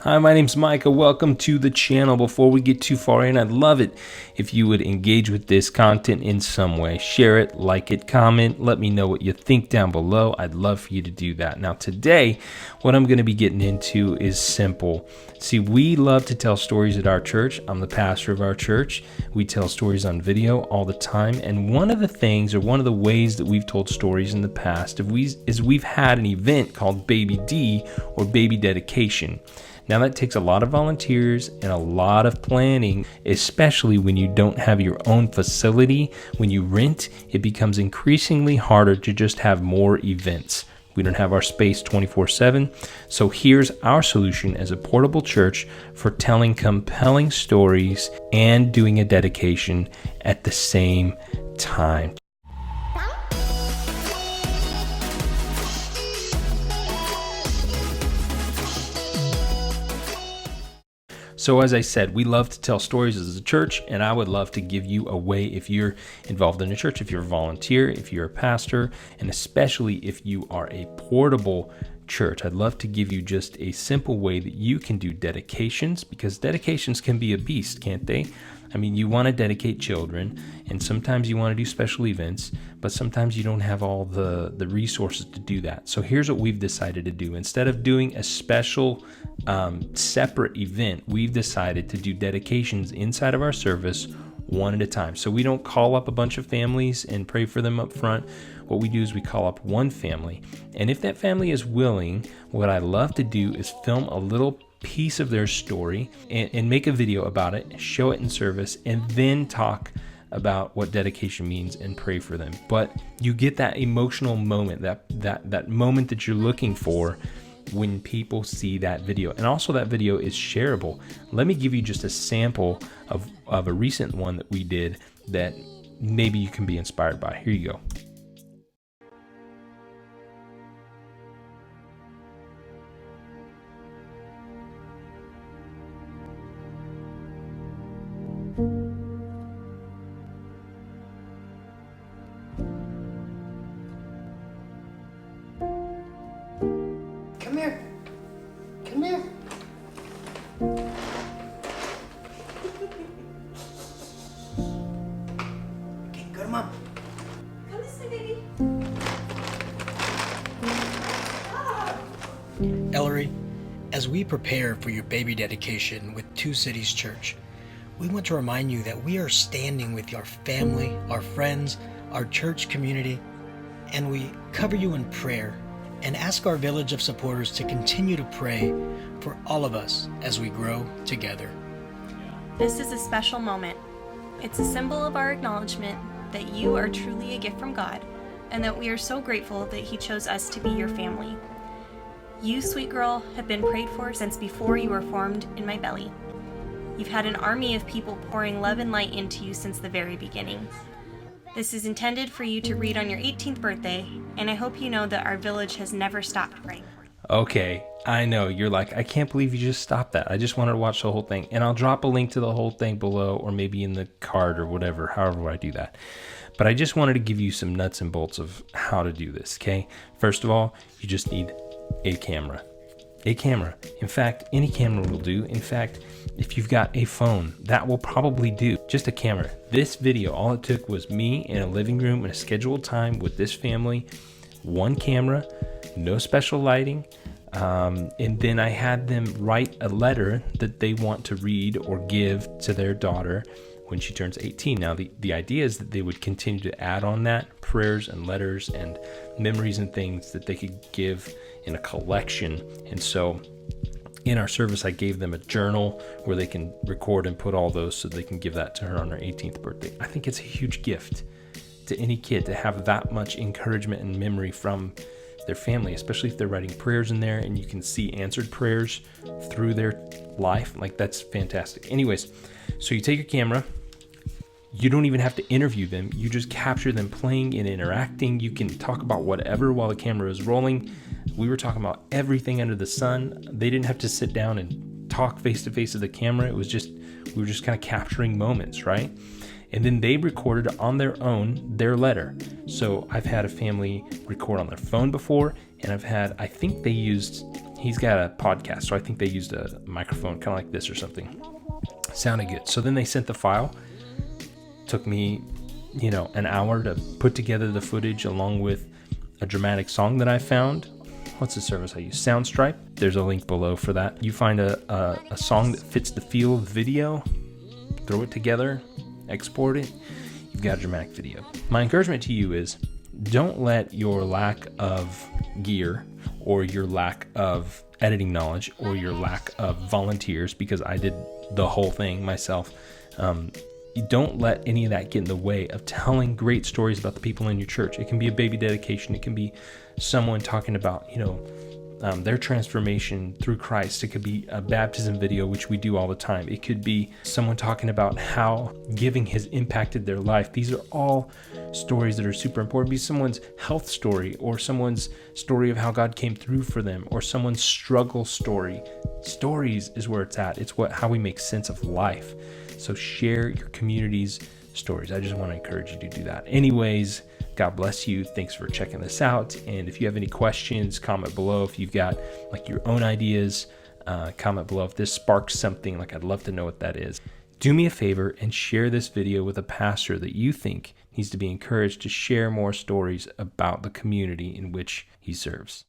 Hi, my name's Micah. Welcome to the channel. Before we get too far in, I'd love it if you would engage with this content in some way. Share it, like it, comment, let me know what you think down below. I'd love for you to do that. Now today, what I'm going to be getting into is simple. See, we love to tell stories at our church. I'm the pastor of our church. We tell stories on video all the time. And one of the things, or one of the ways that we've told stories in the past is we've had an event called Baby D, or Baby Dedication. Now that takes a lot of volunteers and a lot of planning, especially when you don't have your own facility. When you rent, it becomes increasingly harder to just have more events. We don't have our space 24/7. So here's our solution as a portable church for telling compelling stories and doing a dedication at the same time. So as I said, we love to tell stories as a church, and I would love to give you a way if you're involved in a church, if you're a volunteer, if you're a pastor, and especially if you are a portable church. I'd love to give you just a simple way that you can do dedications, because dedications can be a beast, can't they? I mean, you want to dedicate children, and sometimes you want to do special events, but sometimes you don't have all the resources to do that. So here's what we've decided to do. Instead of doing a special separate event, we've decided to do dedications inside of our service one at a time. So we don't call up a bunch of families and pray for them up front. What we do is we call up one family. And if that family is willing, what I love to do is film a little piece of their story and make a video about it, show it in service, and then talk about what dedication means and pray for them. But you get that emotional moment, that moment that you're looking for when people see that video. And also that video is shareable. Let me give you just a sample of a recent one that we did that maybe you can be inspired by. Here you go. Come here. Come here. Okay, go to mom. Come this way, baby. Ellery, as we prepare for your baby dedication with Two Cities Church, we want to remind you that we are standing with your family, our friends, our church community, and we cover you in prayer and ask our village of supporters to continue to pray for all of us as we grow together. This is a special moment. It's a symbol of our acknowledgement that you are truly a gift from God, and that we are so grateful that He chose us to be your family. You, sweet girl, have been prayed for since before you were formed in my belly. You've had an army of people pouring love and light into you since the very beginning. This is intended for you to read on your 18th birthday, and I hope you know that our village has never stopped praying. Okay, I know, you're like, I can't believe you just stopped that. I just wanted to watch the whole thing. And I'll drop a link to the whole thing below, or maybe in the card or whatever, however I do that. But I just wanted to give you some nuts and bolts of how to do this, okay? First of all, you just need a camera. A camera. In fact, any camera will do. In fact, if you've got a phone, that will probably do. Just a camera. This video, all it took was me in a living room in a scheduled time with this family, one camera, no special lighting, and then I had them write a letter that they want to read or give to their daughter when she turns 18. Now, the idea is that they would continue to add on that, prayers and letters and memories and things that they could give in a collection. And so in our service, I gave them a journal where they can record and put all those so they can give that to her on her 18th birthday. I think it's a huge gift to any kid to have that much encouragement and memory from their family, especially if they're writing prayers in there and you can see answered prayers through their life. Like, that's fantastic. Anyways, so you take your camera. You don't even have to interview them. You just capture them playing and interacting. You can talk about whatever while the camera is rolling. We were talking about everything under the sun. They didn't have to sit down and talk face to face with the camera. It was just, we were just kind of capturing moments, right? And then they recorded on their own their letter. So I've had a family record on their phone before, and I think they used he's got a podcast, so I think they used a microphone kind of like this or something. Sounded good. So then they sent the file. Took me, an hour to put together the footage along with a dramatic song that I found. What's the service I use? Soundstripe. There's a link below for that. You find a song that fits the feel of the video, throw it together, export it. You've got a dramatic video. My encouragement to you is don't let your lack of gear or your lack of editing knowledge or your lack of volunteers, because I did the whole thing myself, you don't let any of that get in the way of telling great stories about the people in your church. It can be a baby dedication. It can be someone talking about, their transformation through Christ. It could be a baptism video, which we do all the time. It could be someone talking about how giving has impacted their life. These are all stories that are super important. It could be someone's health story, or someone's story of how God came through for them, or someone's struggle story. Stories is where it's at. It's how we make sense of life. So share your community's stories. I just want to encourage you to do that. Anyways, God bless you. Thanks for checking this out. And if you have any questions, comment below. If you've got your own ideas, comment below. If this sparks something, I'd love to know what that is. Do me a favor and share this video with a pastor that you think needs to be encouraged to share more stories about the community in which he serves.